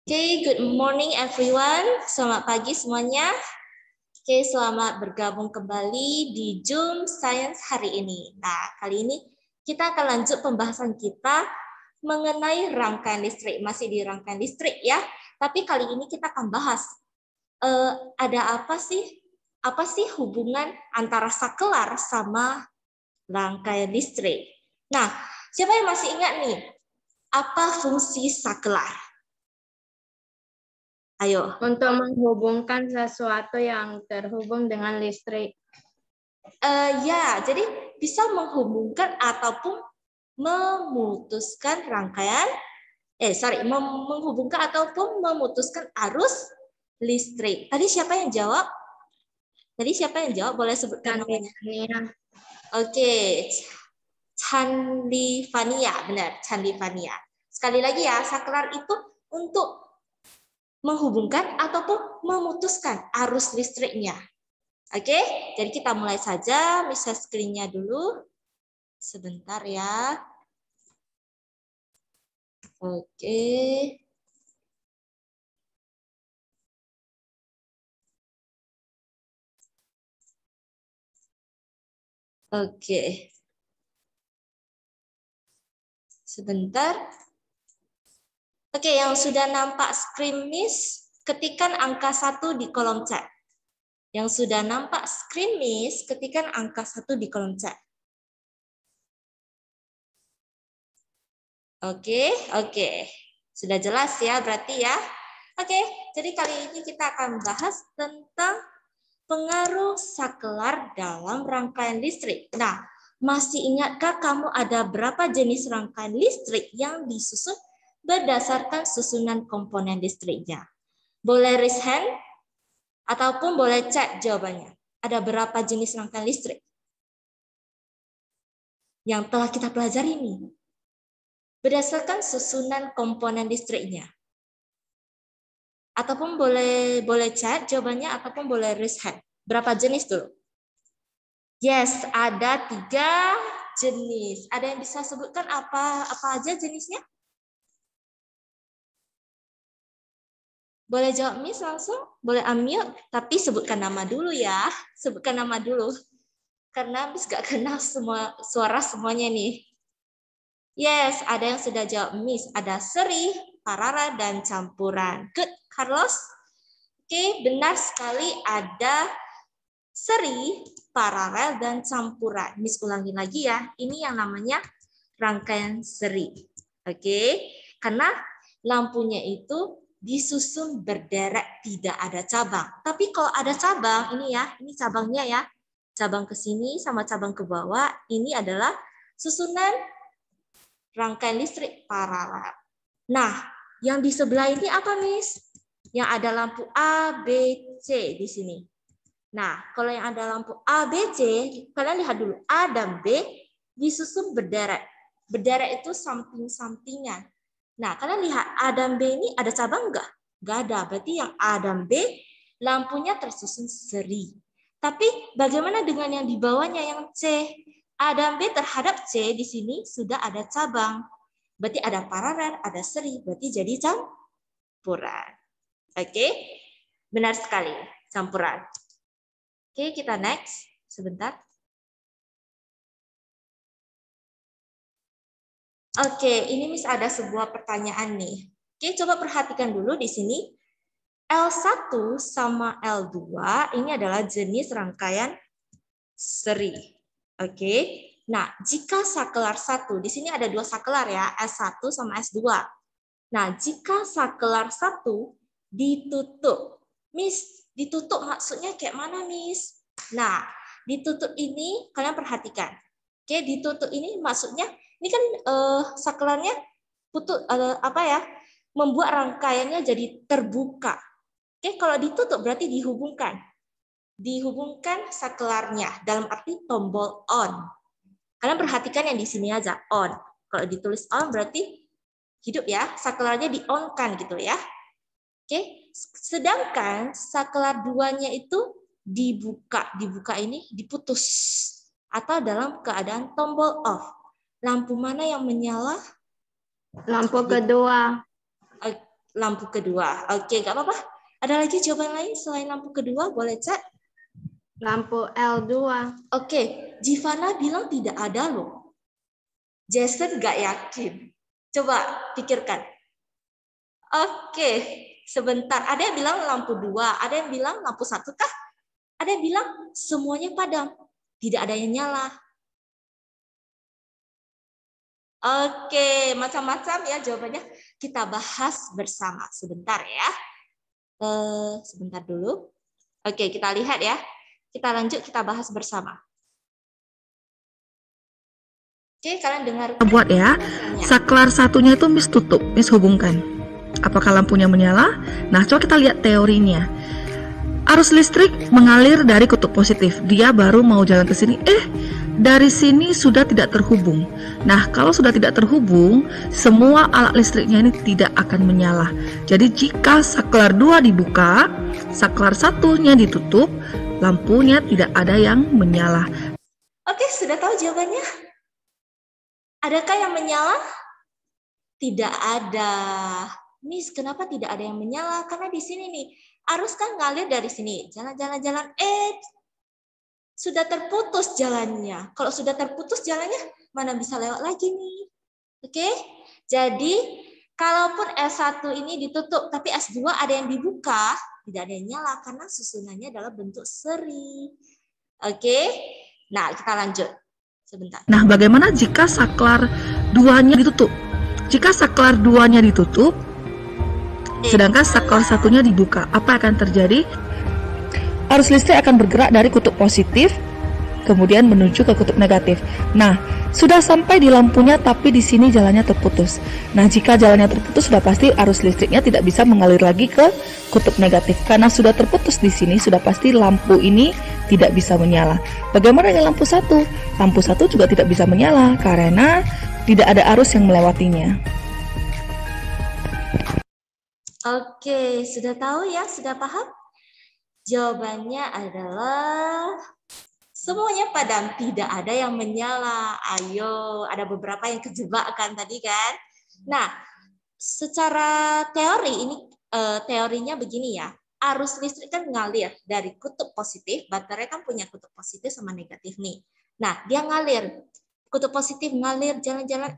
Okay, good morning everyone. Selamat pagi semuanya. Okay, selamat bergabung kembali di Zoom Science hari ini. Nah, kali ini kita akan lanjut pembahasan kita mengenai rangkaian listrik. Masih di rangkaian listrik ya. Tapi kali ini kita akan bahas ada apa sih hubungan antara sakelar sama rangkaian listrik. Nah, siapa yang masih ingat nih? Apa fungsi sakelar? Ayo. Untuk menghubungkan sesuatu yang terhubung dengan listrik. Ya, jadi bisa menghubungkan ataupun memutuskan rangkaian, menghubungkan ataupun memutuskan arus listrik. Tadi siapa yang jawab? Boleh sebutkan namanya. Oke, Chandi Fania, benar, Chandi Fania. Sekali lagi ya, saklar itu untuk menghubungkan ataupun memutuskan arus listriknya. Oke, jadi kita mulai saja. Bisa screen-nya dulu. Sebentar ya. Oke. Oke. Sebentar. Oke, yang sudah nampak screen Miss, ketikkan angka 1 di kolom chat. Yang sudah nampak screen Miss, ketikkan angka 1 di kolom chat. Oke. Sudah jelas ya berarti ya. Oke, jadi kali ini kita akan bahas tentang pengaruh saklar dalam rangkaian listrik. Nah, masih ingatkah kamu ada berapa jenis rangkaian listrik yang disusun berdasarkan susunan komponen listriknya? Boleh raise hand ataupun boleh chat jawabannya. Ada berapa jenis rangkaian listrik yang telah kita pelajari ini? Berdasarkan susunan komponen listriknya. Ataupun boleh chat jawabannya ataupun boleh raise hand. Berapa jenis dulu? Yes, ada 3 jenis. Ada yang bisa sebutkan apa aja jenisnya? Boleh jawab Miss langsung? Boleh unmute, tapi sebutkan nama dulu ya. Sebutkan nama dulu. Karena Miss gak kenal semua suara semuanya nih. Yes, ada yang sudah jawab Miss. Ada seri, paralel, dan campuran. Good, Carlos. Oke, benar sekali ada seri, paralel, dan campuran. Miss ulangi lagi ya. Ini yang namanya rangkaian seri. Oke, karena lampunya itu disusun berderet, tidak ada cabang. Tapi kalau ada cabang, ini ya, ini cabangnya ya. Cabang ke sini sama cabang ke bawah, ini adalah susunan rangkaian listrik paralel. Nah, yang di sebelah ini apa, Miss? Yang ada lampu A, B, C di sini. Nah, kalau yang ada lampu A, B, C, kalian lihat dulu. A dan B disusun berderet. Berderet itu samping-sampingan. Nah, kalian lihat A dan B ini ada cabang enggak? Enggak ada. Berarti yang A dan B lampunya tersusun seri. Tapi bagaimana dengan yang di bawahnya yang C? A dan B terhadap C di sini sudah ada cabang. Berarti ada paralel, ada seri. Berarti jadi campuran. Oke? Benar sekali, campuran. Oke, kita next. Sebentar. Oke, ini Miss ada sebuah pertanyaan nih. Oke, coba perhatikan dulu di sini. L1 sama L2 ini adalah jenis rangkaian seri. Oke. Nah, jika saklar 1, di sini ada 2 saklar ya, S1 sama S2. Nah, jika saklar 1 ditutup. Miss, ditutup maksudnya kayak mana, Miss? Nah, ditutup ini kalian perhatikan. Oke, ditutup ini maksudnya ini kan saklarnya membuat rangkaiannya jadi terbuka. Oke, kalau ditutup berarti dihubungkan. Dihubungkan saklarnya dalam arti tombol on. Kalian perhatikan yang di sini aja, on. Kalau ditulis on berarti hidup ya, saklarnya di-on-kan gitu ya. Oke, sedangkan saklar 2-nya itu dibuka. Dibuka ini diputus atau dalam keadaan tombol off. Lampu mana yang menyala? Lampu kedua. lampu kedua. Oke, nggak apa-apa. Ada lagi jawaban lain selain lampu kedua? Boleh cek. Lampu L2. Oke, Jivana bilang tidak ada loh. Jason nggak yakin. Coba pikirkan. Oke, sebentar. Ada yang bilang lampu 2, ada yang bilang lampu 1 kah? Ada yang bilang semuanya padam. Tidak ada yang nyala. Oke, macam-macam ya jawabannya. Kita bahas bersama. Sebentar ya. Sebentar dulu. Oke, kita lihat ya. Kita lanjut, kita bahas bersama. Oke, kalian dengar. Buat ya, saklar satunya itu Miss tutup, Miss hubungkan. Apakah lampunya menyala? Nah, coba kita lihat teorinya. Arus listrik mengalir dari kutub positif. Dia baru mau jalan ke sini. Dari sini sudah tidak terhubung. Nah, kalau sudah tidak terhubung, semua alat listriknya ini tidak akan menyala. Jadi jika saklar 2 dibuka, saklar satunya ditutup, lampunya tidak ada yang menyala. Oke, sudah tahu jawabannya? Adakah yang menyala? Tidak ada. Miss, kenapa tidak ada yang menyala? Karena di sini nih, arus kan ngalir dari sini. Jalan-jalan-jalan. Sudah terputus jalannya. Kalau sudah terputus jalannya, mana bisa lewat lagi nih? Oke? Jadi, kalaupun S1 ini ditutup, tapi S2 ada yang dibuka, tidak ada yang nyala karena susunannya adalah bentuk seri. Oke? Nah, kita lanjut. Sebentar. Nah, bagaimana jika saklar 2-nya ditutup? Jika saklar 2-nya ditutup, sedangkan saklar satunya dibuka, apa akan terjadi? Arus listrik akan bergerak dari kutub positif, kemudian menuju ke kutub negatif. Nah, sudah sampai di lampunya, tapi di sini jalannya terputus. Nah, jika jalannya terputus, sudah pasti arus listriknya tidak bisa mengalir lagi ke kutub negatif. Karena sudah terputus di sini, sudah pasti lampu ini tidak bisa menyala. Bagaimana dengan lampu 1? Lampu 1 juga tidak bisa menyala karena tidak ada arus yang melewatinya. Oke, sudah tahu ya? Sudah paham? Jawabannya adalah semuanya padam, tidak ada yang menyala. Ayo, ada beberapa yang kejebak kan tadi kan? Nah, secara teori ini teorinya begini ya. Arus listrik kan ngalir dari kutub positif, baterai kan punya kutub positif sama negatif nih. Nah, dia ngalir. Kutub positif ngalir jalan-jalan,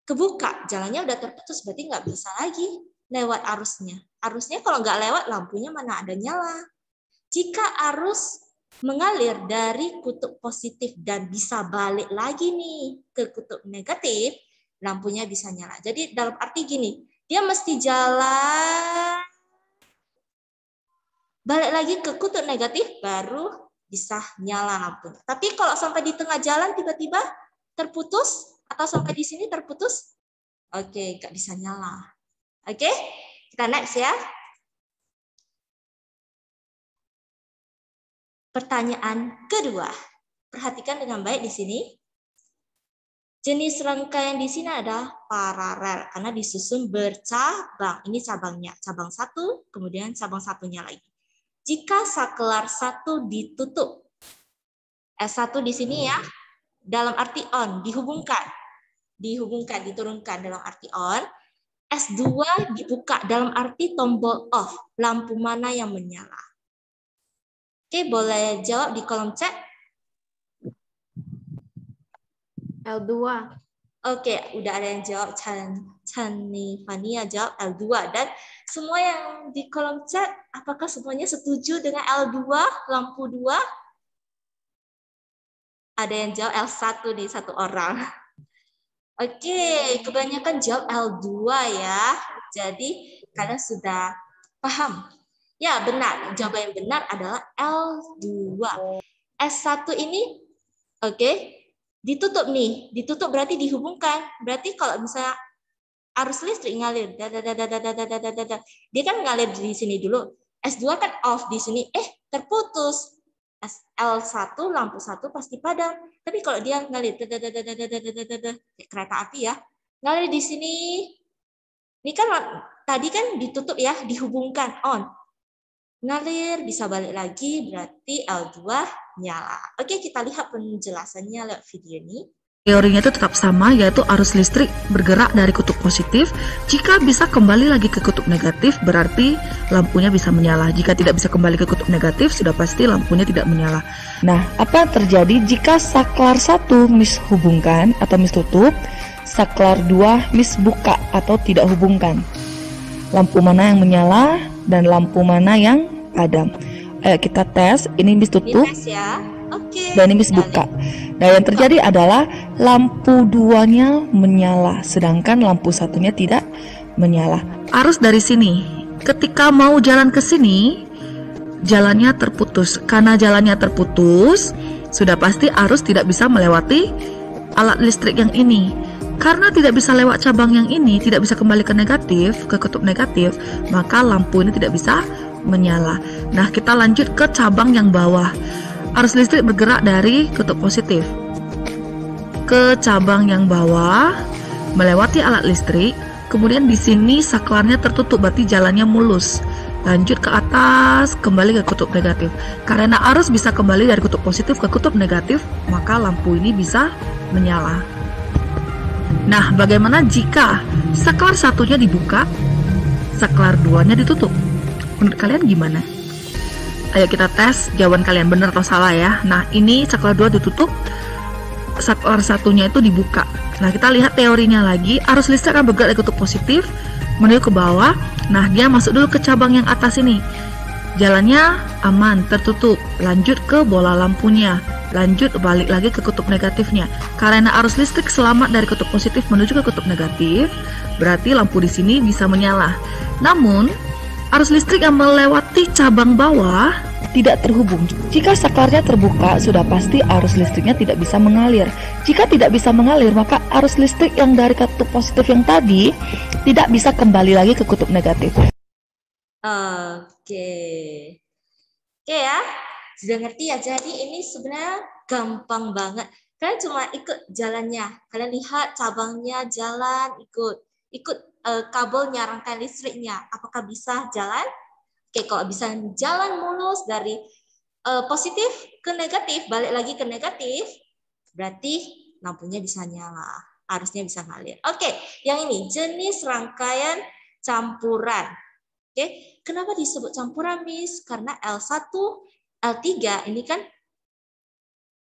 kebuka. Jalannya udah terputus, berarti nggak bisa lagi lewat arusnya. Arusnya kalau nggak lewat, lampunya mana ada nyala. Jika arus mengalir dari kutub positif dan bisa balik lagi nih ke kutub negatif, lampunya bisa nyala. Jadi dalam arti gini, dia mesti jalan balik lagi ke kutub negatif baru bisa nyala lampunya. Tapi kalau sampai di tengah jalan tiba-tiba terputus atau sampai di sini terputus, oke, nggak bisa nyala. Oke, kita next ya. Pertanyaan kedua. Perhatikan dengan baik di sini. Jenis rangkaian di sini adalah paralel karena disusun bercabang. Ini cabangnya, cabang 1, kemudian cabang satunya lagi. Jika saklar 1 ditutup, S1 di sini ya, dalam arti on, dihubungkan, diturunkan dalam arti on. S2 dibuka dalam arti tombol off, lampu mana yang menyala. Oke, boleh jawab di kolom chat. L2. Oke, udah ada yang jawab. Fania jawab L2. Dan semua yang di kolom chat, apakah semuanya setuju dengan L2, lampu 2? Ada yang jawab L1 nih, satu orang. Oke, kebanyakan jawab L2 ya. Jadi kalian sudah paham. Ya, benar. Jawaban yang benar adalah L2. S1 ini, oke, ditutup nih. Ditutup berarti dihubungkan. Berarti kalau misalnya arus listrik ngalir, dia kan ngalir di sini dulu. S2 kan off di sini, terputus. L1 lampu 1 pasti padam. Tapi kalau dia ngalir kayak kereta api ya, ngalir di sini. Ini kan tadi kan ditutup ya, dihubungkan on. Ngalir bisa balik lagi berarti L2 nyala. Oke, kita lihat penjelasannya lewat video ini. teorinya itu tetap sama, yaitu arus listrik bergerak dari kutub positif. Jika bisa kembali lagi ke kutub negatif, berarti lampunya bisa menyala. Jika tidak bisa kembali ke kutub negatif, sudah pasti lampunya tidak menyala. Nah, apa yang terjadi jika saklar 1 Miss hubungkan atau Miss tutup, saklar 2 Miss buka atau tidak hubungkan? Lampu mana yang menyala dan lampu mana yang padam? Ayo kita tes. Ini Miss tutup ya. Oke. dan ini Miss buka. Nah, yang terjadi adalah lampu 2-nya menyala, sedangkan lampu 1-nya tidak menyala. Arus dari sini, ketika mau jalan ke sini, jalannya terputus. Karena jalannya terputus, sudah pasti arus tidak bisa melewati alat listrik yang ini. Karena tidak bisa lewat cabang yang ini, tidak bisa kembali ke negatif, ke kutub negatif, maka lampu ini tidak bisa menyala. Nah, kita lanjut ke cabang yang bawah. Arus listrik bergerak dari kutub positif ke cabang yang bawah, melewati alat listrik. Kemudian di sini saklarnya tertutup, berarti jalannya mulus. Lanjut ke atas, kembali ke kutub negatif. Karena arus bisa kembali dari kutub positif ke kutub negatif, maka lampu ini bisa menyala. Nah, bagaimana jika saklar 1-nya dibuka, saklar 2-nya ditutup? Menurut kalian gimana? Ayo kita tes jawaban kalian benar atau salah ya. Nah, ini saklar 2 ditutup, saklar 1-nya itu dibuka. Nah, kita lihat teorinya lagi. Arus listrik akan bergerak dari kutub positif menuju ke bawah. Nah, dia masuk dulu ke cabang yang atas ini. Jalannya aman, tertutup. Lanjut ke bola lampunya. Lanjut balik lagi ke kutub negatifnya. Karena arus listrik selamat dari kutub positif menuju ke kutub negatif, berarti lampu di sini bisa menyala. Namun, arus listrik yang melewati cabang bawah tidak terhubung. Jika saklarnya terbuka, sudah pasti arus listriknya tidak bisa mengalir. Jika tidak bisa mengalir, maka arus listrik yang dari kutub positif yang tadi tidak bisa kembali lagi ke kutub negatif. Oke ya, sudah ngerti ya. Jadi ini sebenarnya gampang banget. Kalian cuma ikut jalannya. Kalian lihat cabangnya jalan, ikut kabelnya, rangkaian listriknya. Apakah bisa jalan? Oke, kalau bisa jalan mulus dari positif ke negatif, balik lagi ke negatif, berarti lampunya bisa nyala, arusnya bisa ngalir. Oke, yang ini jenis rangkaian campuran. Oke, kenapa disebut campuran, Miss? Karena L1, L3 ini kan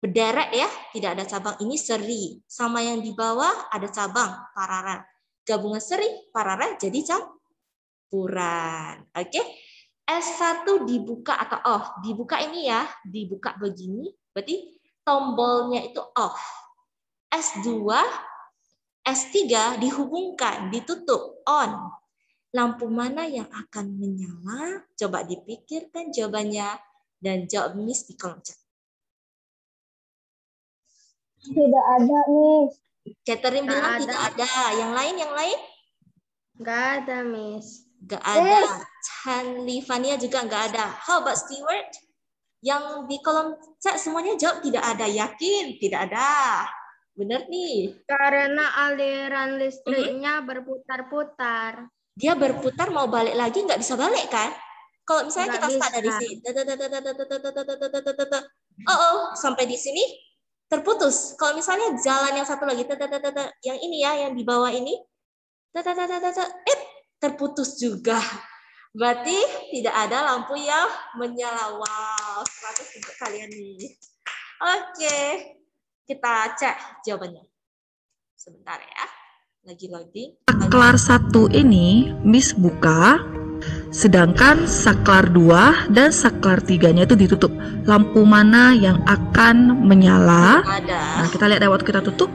berderet ya, tidak ada cabang. Ini seri, sama yang di bawah ada cabang, paralel. Gabungan seri, paralel jadi campuran. Oke. S1 dibuka atau off. Dibuka ini ya, dibuka begini, berarti tombolnya itu off. S2, S3 dihubungkan, ditutup, on. Lampu mana yang akan menyala? Coba dipikirkan jawabannya dan jawab Miss di kolom chat. Tidak ada, Miss. Catherine bilang tidak ada. Yang lain? Nggak ada, Miss. Nggak ada. Hanlifania juga nggak ada. How about Stewart? Yang di kolom chat semuanya jawab tidak ada. Yakin? Tidak ada. Benar nih. Karena aliran listriknya berputar-putar. Dia berputar mau balik lagi nggak bisa balik kan? Kalau misalnya kita start dari sini, sampai di sini terputus. Kalau misalnya jalan yang satu lagi, yang ini ya, yang di bawah ini, terputus juga. Berarti tidak ada lampu yang menyala. Wow, 100 untuk kalian nih. Oke, kita cek jawabannya. Sebentar ya, lagi loading. Saklar 1 ini Miss buka, sedangkan saklar 2 dan saklar 3-nya itu ditutup. Lampu mana yang akan menyala? Ada. Nah, kita lihat waktu kita tutup,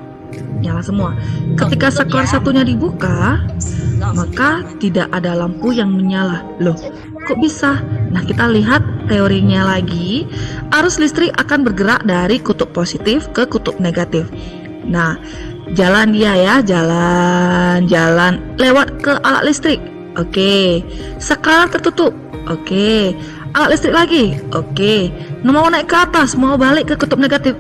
nyala semua. Ketika saklar 1-nya dibuka, maka tidak ada lampu yang menyala. Loh, kok bisa? Nah, kita lihat teorinya lagi. Arus listrik akan bergerak dari kutub positif ke kutub negatif. Nah, jalan dia ya, jalan lewat ke alat listrik. Oke, saklar tertutup. Oke, alat listrik lagi. Oke, mau naik ke atas, mau balik ke kutub negatif.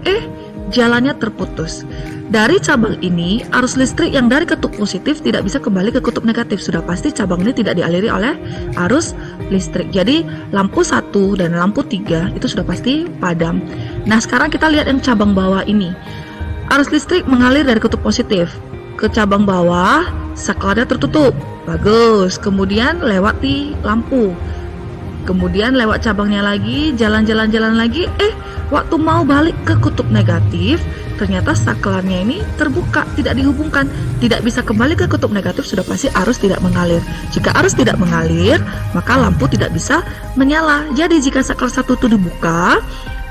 Jalannya terputus. Dari cabang ini, arus listrik yang dari kutub positif tidak bisa kembali ke kutub negatif. Sudah pasti cabang ini tidak dialiri oleh arus listrik. Jadi lampu 1 dan lampu 3 itu sudah pasti padam. Nah, sekarang kita lihat yang cabang bawah ini. Arus listrik mengalir dari kutub positif ke cabang bawah, saklarnya tertutup. Bagus. Kemudian lewati lampu. Kemudian lewat cabangnya lagi, jalan-jalan lagi. Waktu mau balik ke kutub negatif, ternyata saklarnya ini terbuka, tidak dihubungkan, tidak bisa kembali ke kutub negatif. Sudah pasti arus tidak mengalir. Jika arus tidak mengalir, maka lampu tidak bisa menyala. Jadi jika saklar 1 itu dibuka,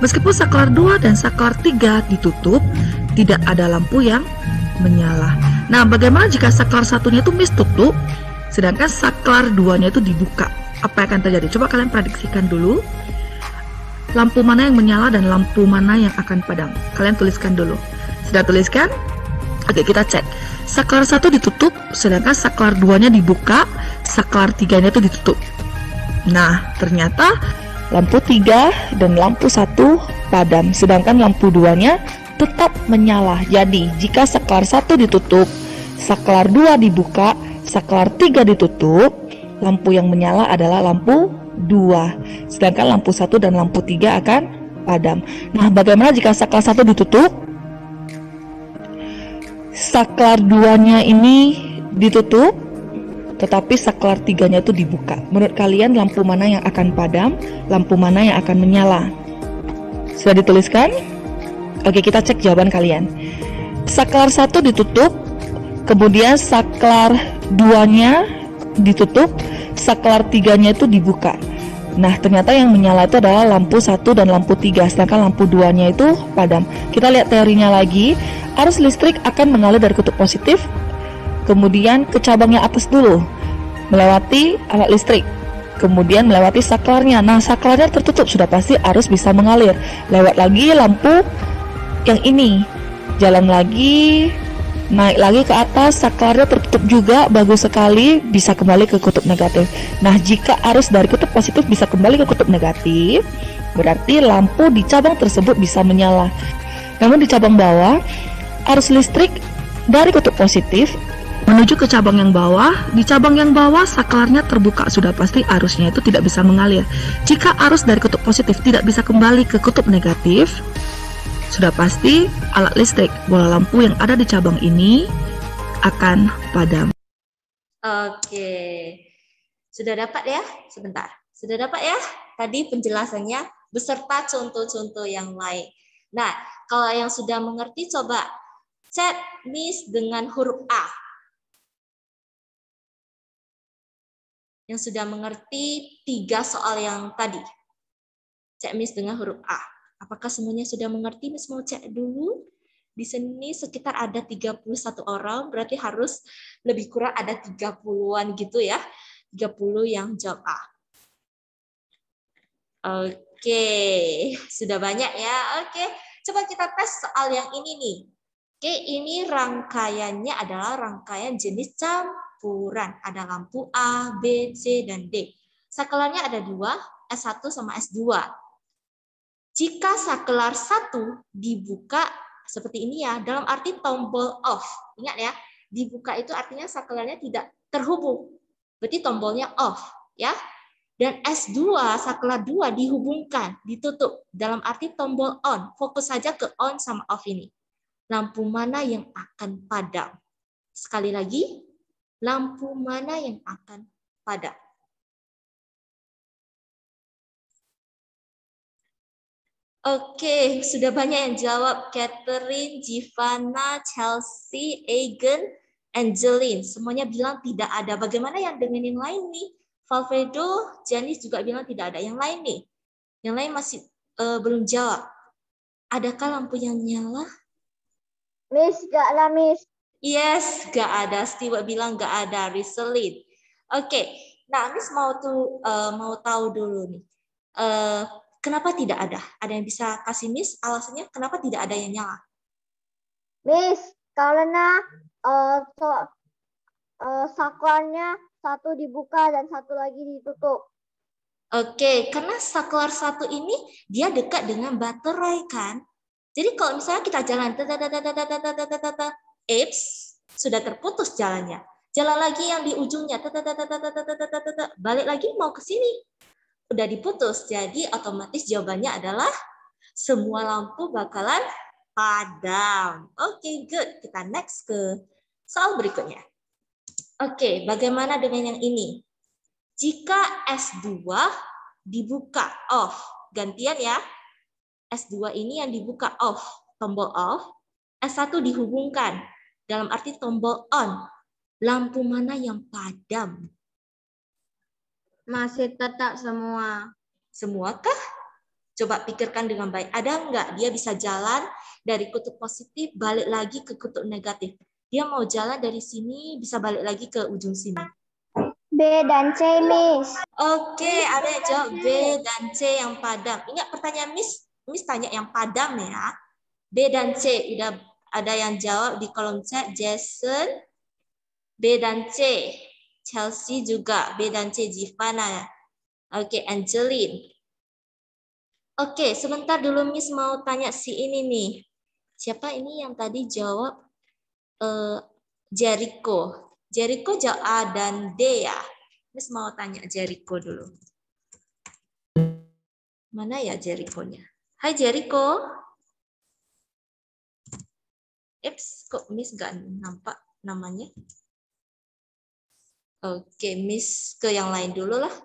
meskipun saklar 2 dan saklar 3 ditutup, tidak ada lampu yang menyala. Nah, bagaimana jika saklar 1-nya itu tutup, sedangkan saklar 2-nya itu dibuka? Apa yang akan terjadi? Coba kalian prediksikan dulu. Lampu mana yang menyala dan lampu mana yang akan padam? Kalian tuliskan dulu. Sudah tuliskan? Oke, kita cek. Saklar 1 ditutup, sedangkan saklar 2-nya dibuka, saklar 3-nya itu ditutup. Nah, ternyata lampu 3 dan lampu 1 padam, sedangkan lampu 2-nya tetap menyala. Jadi, jika saklar 1 ditutup, saklar 2 dibuka, saklar 3 ditutup, lampu yang menyala adalah lampu 2, sedangkan lampu 1 dan lampu 3 akan padam. Nah, bagaimana jika saklar 1 ditutup? Saklar 2-nya ini ditutup, tetapi saklar 3-nya itu dibuka. Menurut kalian lampu mana yang akan padam, lampu mana yang akan menyala? Sudah dituliskan? Oke, kita cek jawaban kalian. Saklar 1 ditutup, kemudian saklar 2-nya ditutup, saklar 3-nya itu dibuka. Nah, ternyata yang menyala itu adalah lampu 1 dan lampu 3, sedangkan lampu 2-nya itu padam. Kita lihat teorinya lagi. Arus listrik akan mengalir dari kutub positif, kemudian ke cabang yang atas dulu, melewati alat listrik, kemudian melewati saklarnya. Nah, saklarnya tertutup, sudah pasti arus bisa mengalir. Lewat lagi lampu yang ini, jalan lagi, naik lagi ke atas, saklarnya tertutup juga, bagus sekali, bisa kembali ke kutub negatif. Nah, jika arus dari kutub positif bisa kembali ke kutub negatif, berarti lampu di cabang tersebut bisa menyala. Namun di cabang bawah, arus listrik dari kutub positif menuju ke cabang yang bawah. Di cabang yang bawah saklarnya terbuka, sudah pasti arusnya itu tidak bisa mengalir. Jika arus dari kutub positif tidak bisa kembali ke kutub negatif, sudah pasti alat listrik, bola lampu yang ada di cabang ini akan padam. Oke, sudah dapat ya? Sebentar, sudah dapat ya? Tadi penjelasannya beserta contoh-contoh yang lain. Nah, kalau yang sudah mengerti, coba chat Miss dengan huruf A. Yang sudah mengerti 3 soal yang tadi, chat Miss dengan huruf A. Apakah semuanya sudah mengerti? Miss mau cek dulu. Di sini sekitar ada 31 orang, berarti harus lebih kurang ada 30-an gitu ya. 30 yang jawab A. Oke, sudah banyak ya. Oke, coba kita tes soal yang ini nih. Oke, ini rangkaiannya adalah rangkaian jenis campuran. Ada lampu A, B, C, dan D. Saklarnya ada 2, S1 sama S2. Jika saklar 1 dibuka seperti ini ya, dalam arti tombol off. Ingat ya, dibuka itu artinya saklarnya tidak terhubung. Berarti tombolnya off, ya. Dan S2, saklar 2 dihubungkan, ditutup. Dalam arti tombol on. Fokus saja ke on sama off ini. Lampu mana yang akan padam? Sekali lagi, lampu mana yang akan padam? Oke, sudah banyak yang jawab. Catherine, Givana, Chelsea, Egan, Angeline. Semuanya bilang tidak ada. Bagaimana yang dengan yang lain nih? Valfredo, Janice juga bilang tidak ada. Yang lain nih? Yang lain masih belum jawab. Adakah lampu yang nyala? Miss, gak lah Miss. Yes, gak ada. Stewart bilang gak ada. Riselin. Oke, nah Miss mau tahu dulu nih. Kenapa tidak ada? Ada yang bisa kasih Miss alasannya kenapa tidak ada yang nyala? Miss, karena saklarnya 1 dibuka dan 1 lagi ditutup. Oke, karena saklar 1 ini dia dekat dengan baterai kan. Jadi kalau misalnya kita jalan, sudah terputus jalannya. Jalan lagi yang di ujungnya, balik lagi mau ke sini. Udah diputus, jadi otomatis jawabannya adalah semua lampu bakalan padam. Oke, good. Kita next ke soal berikutnya. Oke, bagaimana dengan yang ini? Jika S2 dibuka off, gantian ya. S2 ini yang dibuka off, tombol off. S1 dihubungkan, dalam arti tombol on. Lampu mana yang padam? Masih tetap semua. Semua kah? Coba pikirkan dengan baik. Ada nggak dia bisa jalan dari kutub positif balik lagi ke kutub negatif? Dia mau jalan dari sini bisa balik lagi ke ujung sini. B dan C, Miss. Oke, ada yang jawab B dan C yang padam. Ingat pertanyaan Miss? Miss tanya yang padam ya. B dan C. Udah ada yang jawab di kolom chat. Jason, B dan C. Chelsea juga B dan C. Jivana. Oke, Angeline. Oke, sebentar dulu Miss mau tanya si ini nih. Siapa ini yang tadi jawab Jericho? Jericho jawab A dan D ya. Miss mau tanya Jericho dulu. Mana ya Jericho-nya? Hai Jericho. Kok Miss gak nampak namanya? Oke, Miss ke yang lain dulu lah.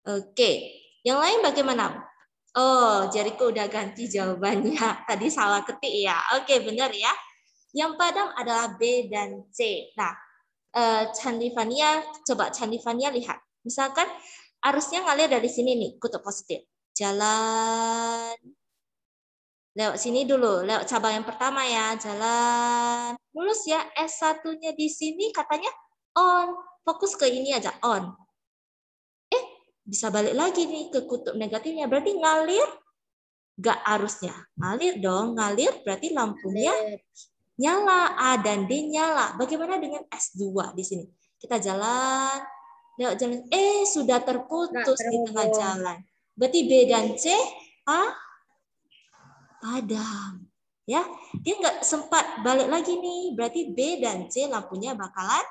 Oke, yang lain bagaimana? Oh, Jericho udah ganti jawabannya. Tadi salah ketik ya. Oke, benar ya. Yang padam adalah B dan C. Nah, Chandivania, coba Chandivania lihat. Misalkan arusnya ngalir dari sini nih, kutub positif. Jalan. Lewat sini dulu, lewat cabang yang pertama ya. Jalan. Lulus ya, S1-nya di sini katanya on. Fokus ke ini aja, on. Bisa balik lagi nih ke kutub negatifnya. Berarti ngalir gak arusnya? Ngalir dong. Ngalir berarti lampunya nyala. A dan D nyala. Bagaimana dengan S2 di sini? Kita jalan. Lewat jalan. Sudah terputus di tengah jalan. Berarti B dan C padam. Ya, dia nggak sempat balik lagi nih. Berarti B dan C lampunya bakalan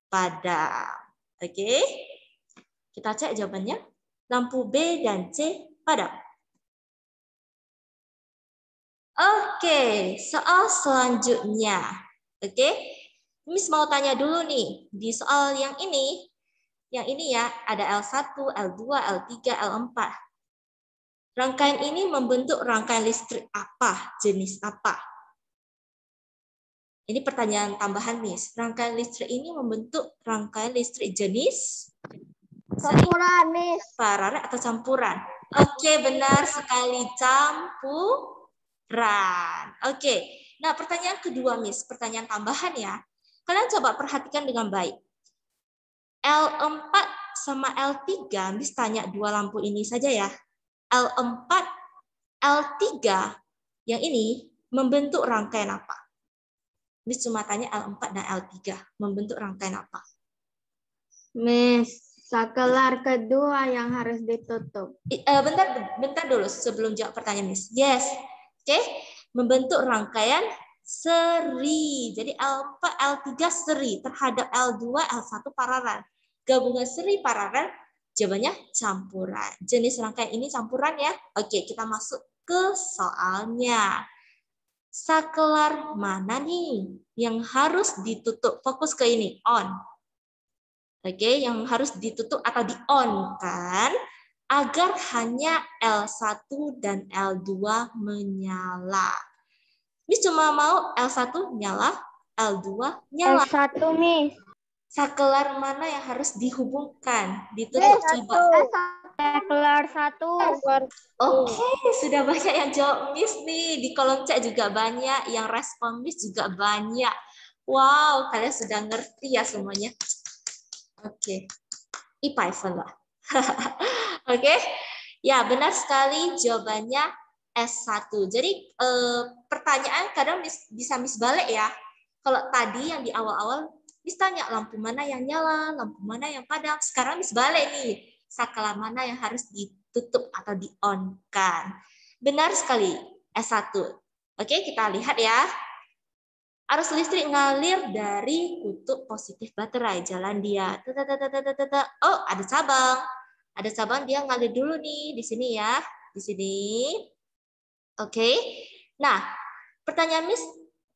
padam. Oke. Kita cek jawabannya. Lampu B dan C padam. Oke, soal selanjutnya. Oke, Miss mau tanya dulu nih. Di soal yang ini ya, ada L1, L2, L3, L4. Rangkaian ini membentuk rangkaian listrik apa? Jenis apa? Ini pertanyaan tambahan, Miss. Rangkaian listrik ini membentuk rangkaian listrik jenis Campuran, Miss. paralel atau campuran? Oke, benar sekali, campuran. Oke. Nah, pertanyaan kedua, Miss, pertanyaan tambahan ya. Kalian coba perhatikan dengan baik. L4 sama L3, Miss tanya dua lampu ini saja ya. L4, L3 yang ini membentuk rangkaian apa? Miss cuma tanya L4 dan L3 membentuk rangkaian apa? Miss, saklar kedua yang harus ditutup. Bentar dulu sebelum jawab pertanyaan Miss. Yes. Oke, membentuk rangkaian seri. Jadi L4, L3 seri terhadap L2, L1 paralel. Gabungan seri paralel, jawabannya campuran. Jenis rangkaian ini campuran ya. Oke, kita masuk ke soalnya. Saklar mana nih yang harus ditutup? Fokus ke ini, on. Oke, yang harus ditutup atau di-on-kan agar hanya L1 dan L2 menyala. Miss cuma mau L1 nyala, L2 nyala. L1, Miss. Saklar mana yang harus dihubungkan? Ditutup coba. Saklar 1. Oke, sudah banyak yang jawab Miss nih. Di kolom chat juga banyak, yang respon Miss juga banyak. Wow, kalian sudah ngerti ya semuanya. Oke, Python lah. Oke, ya benar sekali jawabannya S1. Jadi pertanyaan kadang bisa Miss balik ya. Kalau tadi yang di awal-awal Miss tanya lampu mana yang nyala, lampu mana yang padam. Sekarang Miss balik nih, saklar mana yang harus ditutup atau di-on-kan. Benar sekali, S1. Oke, kita lihat ya. Arus listrik ngalir dari kutub positif baterai. Jalan dia. Oh, ada cabang. Ada cabang dia ngalir dulu nih di sini ya. Di sini. Oke. Nah, Pertanyaan Miss,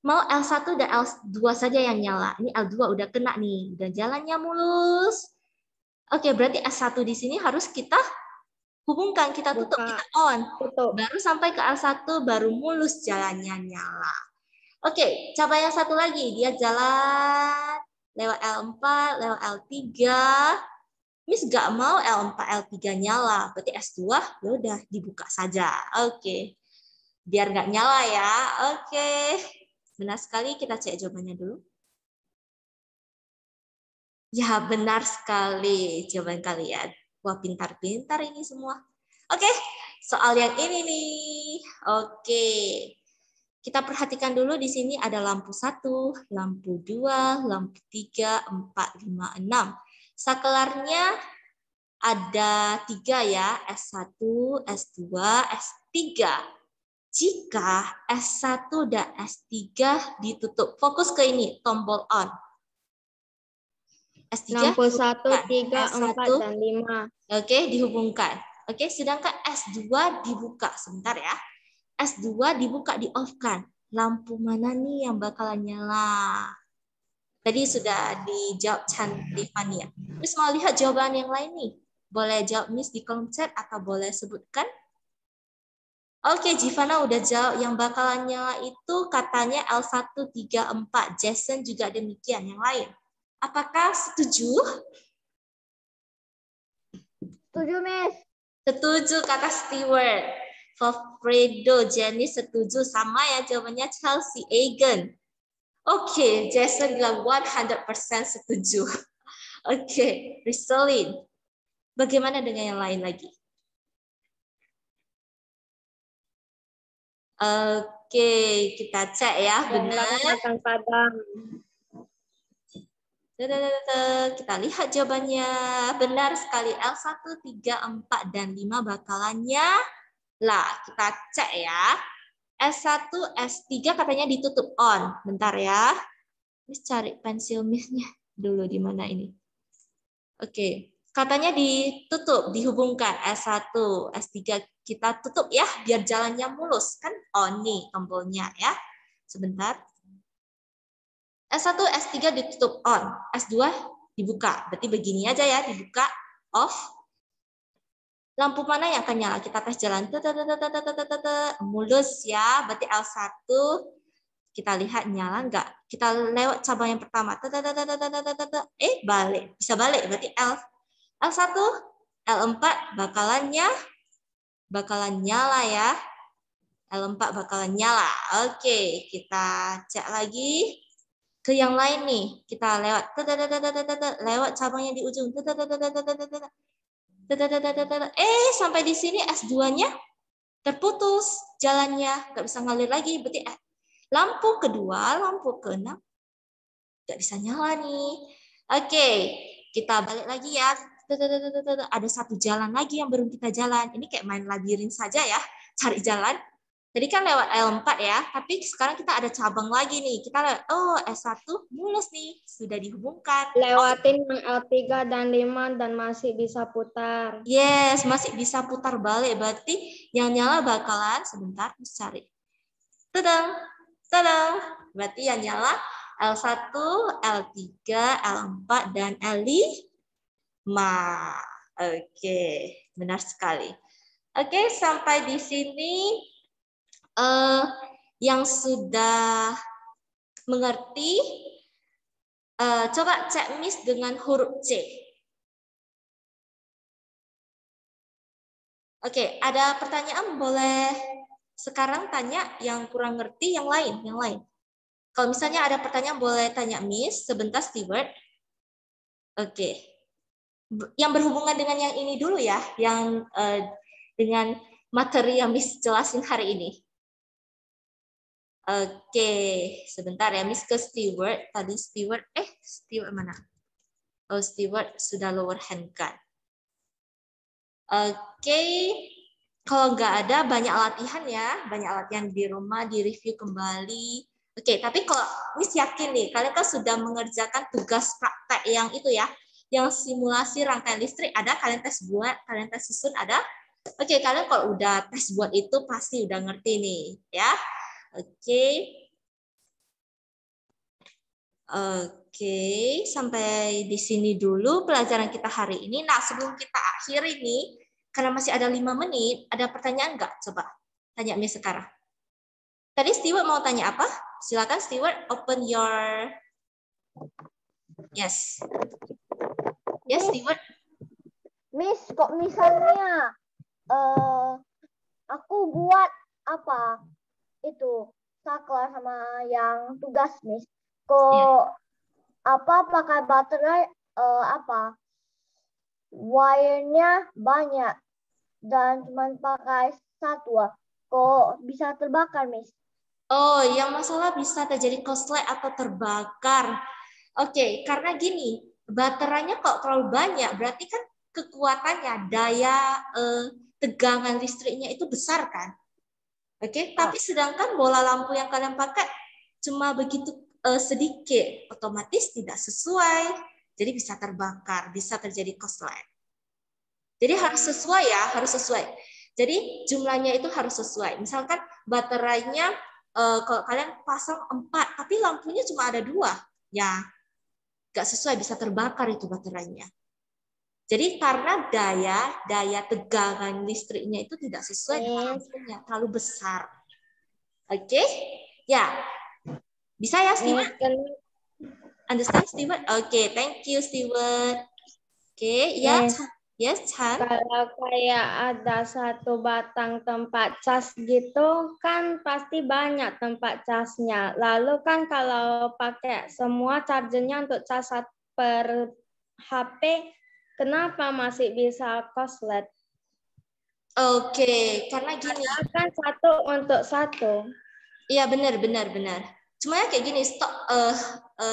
mau L1 dan L2 saja yang nyala. Ini L2 udah kena nih, udah jalannya mulus. Oke, berarti S1 di sini harus kita hubungkan, kita tutup, Buka. kita on. Tutup. Baru sampai ke L1, baru mulus jalannya nyala. Oke, coba yang satu lagi. Dia jalan lewat L4, lewat L3. Miss gak mau L4, L3 nyala. Berarti S2 ya udah dibuka saja. Oke. Biar nggak nyala ya. Oke. Benar sekali, kita cek jawabannya dulu. Ya, benar sekali jawaban kalian. Wah, pintar-pintar ini semua. Oke, soal yang ini nih. Oke. Kita perhatikan dulu di sini ada lampu 1, lampu 2, lampu 3, 4, 5, 6. Saklarnya ada 3 ya, S1, S2, S3. Jika S1 dan S3 ditutup, fokus ke ini, tombol on. S3 Lampu 1, 3, S1, 4, dan 5. Oke, dihubungkan. Oke, sedangkan S2 dibuka. Sebentar ya. S2 dibuka, di-off-kan. Lampu mana nih yang bakalan nyala? Tadi sudah dijawab Chantivania. Miss mau lihat jawaban yang lain nih. Boleh jawab Miss di kolom chat atau boleh sebutkan? Oke, Jivana udah jawab. Yang bakalan nyala itu katanya L1, 3, 4. Jason juga demikian. Yang lain. Apakah setuju? Setuju, Miss. Setuju, kata Stewart. Fredo, Jenny setuju. Sama ya jawabannya Chelsea, Egan. Oke, Jason bilang 100% setuju. Oke, Riselin. Bagaimana dengan yang lain lagi? Oke, kita cek ya, benar. Akan padam. Kita lihat jawabannya. Benar sekali, L1, 3, 4, dan 5 bakalannya. Lah, kita cek ya. S1, S3 katanya ditutup on. Bentar ya. Miss cari pensil Miss-nya dulu di mana ini. Oke, katanya ditutup, dihubungkan S1, S3 kita tutup ya, biar jalannya mulus. Kan on nih tombolnya ya. Sebentar. S1, S3 ditutup on, S2 dibuka. Berarti begini aja ya, dibuka, off. Lampu mana yang akan nyala? Kita tes jalan. Mulus ya, berarti L1 kita lihat nyala enggak? Kita lewat cabang yang pertama. Balik. Bisa balik, berarti L1, L4 bakalan nyala ya. L4 bakalan nyala. Oke, kita cek lagi. Ke yang lain nih, kita lewat cabang yang di ujung. Sampai di sini S2-nya terputus jalannya, nggak bisa ngalir lagi. Berarti lampu kedua, lampu ke-6 nggak bisa nyala nih. Oke, kita balik lagi ya. Ada satu jalan lagi yang belum kita jalan. Ini kayak main labirin saja ya, cari jalan. Tadi kan lewat L4 ya, tapi sekarang kita ada cabang lagi nih. Kita lihat, oh S1 mulus nih, sudah dihubungkan. Lewatin L3 dan 5 dan masih bisa putar. Yes, masih bisa putar balik. Berarti yang nyala bakalan, sebentar, cari. Tadang, tadang. Berarti yang nyala L1, L3, L4, dan L5. Oke, benar sekali. Oke, sampai di sini. Yang sudah mengerti, coba cek Miss dengan huruf C. Oke, ada pertanyaan boleh sekarang tanya yang kurang ngerti, yang lain. Kalau misalnya ada pertanyaan boleh tanya Miss, sebentar Stewart. Oke, yang berhubungan dengan yang ini dulu ya, yang dengan materi yang Miss jelasin hari ini. Oke, sebentar ya, Miss ke Stewart. Tadi Stewart mana? Oh, Stewart sudah lower hand kan. Oke, kalau nggak ada banyak latihan ya, banyak latihan di rumah, di review kembali. Oke, tapi kalau Miss yakin nih, kalian kan sudah mengerjakan tugas praktek yang itu ya, yang simulasi rangkaian listrik ada, kalian tes buat, kalian tes susun ada. Oke, kalian kalau udah tes buat itu pasti udah ngerti nih, ya. Oke. Oke, sampai di sini dulu pelajaran kita hari ini. Nah, sebelum kita akhiri nih, karena masih ada 5 menit, ada pertanyaan nggak? Coba tanya Miss sekarang. Tadi Stewart mau tanya apa? Silakan Stewart, open your... Yes. Yes, Stewart. Miss, kok misalnya aku buat apa itu saklar sama yang tugas Miss, kok apa pakai baterai apa wire-nya banyak dan cuma pakai satu, kok bisa terbakar Miss? Oh, yang masalah bisa terjadi korslet atau terbakar. Oke, karena gini, baterainya kok terlalu banyak, berarti kan kekuatannya, daya tegangan listriknya itu besar kan? Oke, tapi sedangkan bola lampu yang kalian pakai cuma begitu sedikit, otomatis tidak sesuai, jadi bisa terbakar, bisa terjadi korslet. Jadi harus sesuai ya, harus sesuai. Jadi jumlahnya itu harus sesuai. Misalkan baterainya kalau kalian pasang 4, tapi lampunya cuma ada 2, ya nggak sesuai, bisa terbakar itu baterainya. Jadi karena daya tegangan listriknya itu tidak sesuai dengan lampunya, terlalu besar. Oke, ya bisa ya Stewart? Understand Stewart? Oke, thank you Stewart. Oke, ya. Yes, Chan. Kalau kayak ada satu batang tempat cas gitu kan pasti banyak tempat casnya. Lalu kan kalau pakai semua chargernya untuk cas per HP, kenapa masih bisa korslet? Oke, karena gini. Kan satu untuk satu. Iya benar. Cuma kayak gini, stok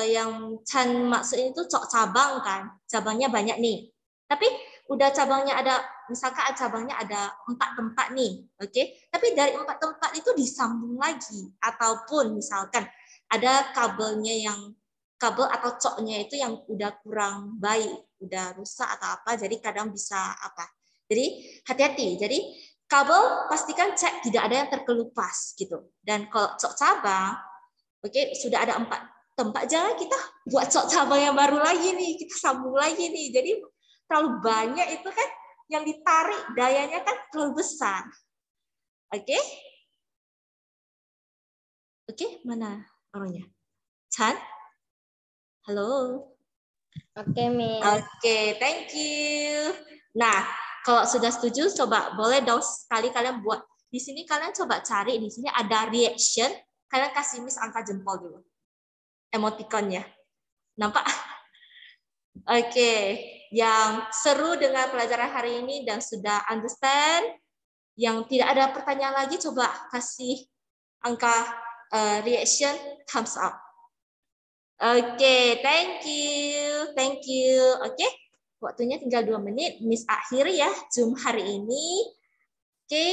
yang Chan maksudnya itu cabang kan, cabangnya banyak nih. Tapi udah cabangnya ada, misalkan cabangnya ada 4 tempat nih, oke? Tapi dari 4 tempat itu disambung lagi, ataupun misalkan ada kabelnya kabel atau coknya itu yang udah kurang baik, udah rusak atau apa, jadi kadang bisa apa? Jadi hati-hati. Jadi kabel pastikan cek tidak ada yang terkelupas gitu. Dan kalau cok cabang, oke, sudah ada 4 tempat, jangan kita buat cok cabang yang baru lagi nih, kita sambung lagi nih. Jadi terlalu banyak itu kan yang ditarik, dayanya kan terlalu besar. Oke? Oke, mana orangnya? Chan? Halo? Oke, Miss. Oke, thank you. Nah, kalau sudah setuju, coba boleh dong sekali kalian buat. Di sini kalian coba cari, di sini ada reaction. Kalian kasih Miss angka jempol dulu. Emoticonnya. Nampak? Oke, yang seru dengan pelajaran hari ini dan sudah understand, yang tidak ada pertanyaan lagi, coba kasih angka reaction thumbs up. Oke, thank you. Oke, waktunya tinggal 2 menit. Miss akhiri ya Zoom hari ini. Oke,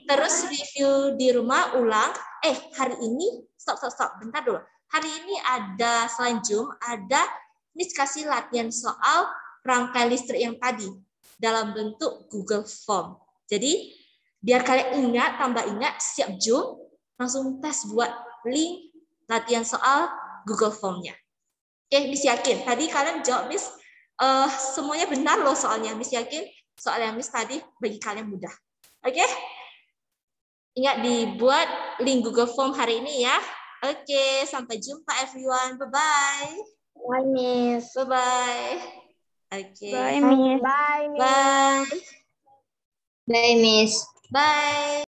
terus review di rumah ulang. Hari ini stop. Bentar dulu. Hari ini ada selain Zoom ada Miss kasih latihan soal rangkai listrik yang tadi dalam bentuk Google Form. Jadi biar kalian ingat, tambah ingat, siap Zoom, langsung tes buat link latihan soal Google Form-nya. Oke, Miss yakin. Tadi kalian jawab Miss semuanya benar loh soalnya. Miss yakin soal yang Miss tadi bagi kalian mudah. Oke? Ingat dibuat link Google Form hari ini ya. Oke, sampai jumpa everyone. Bye-bye. Bye, Miss. Bye-bye. Oke. Bye, Miss. Bye, Miss. Bye. Bye, Miss. Bye.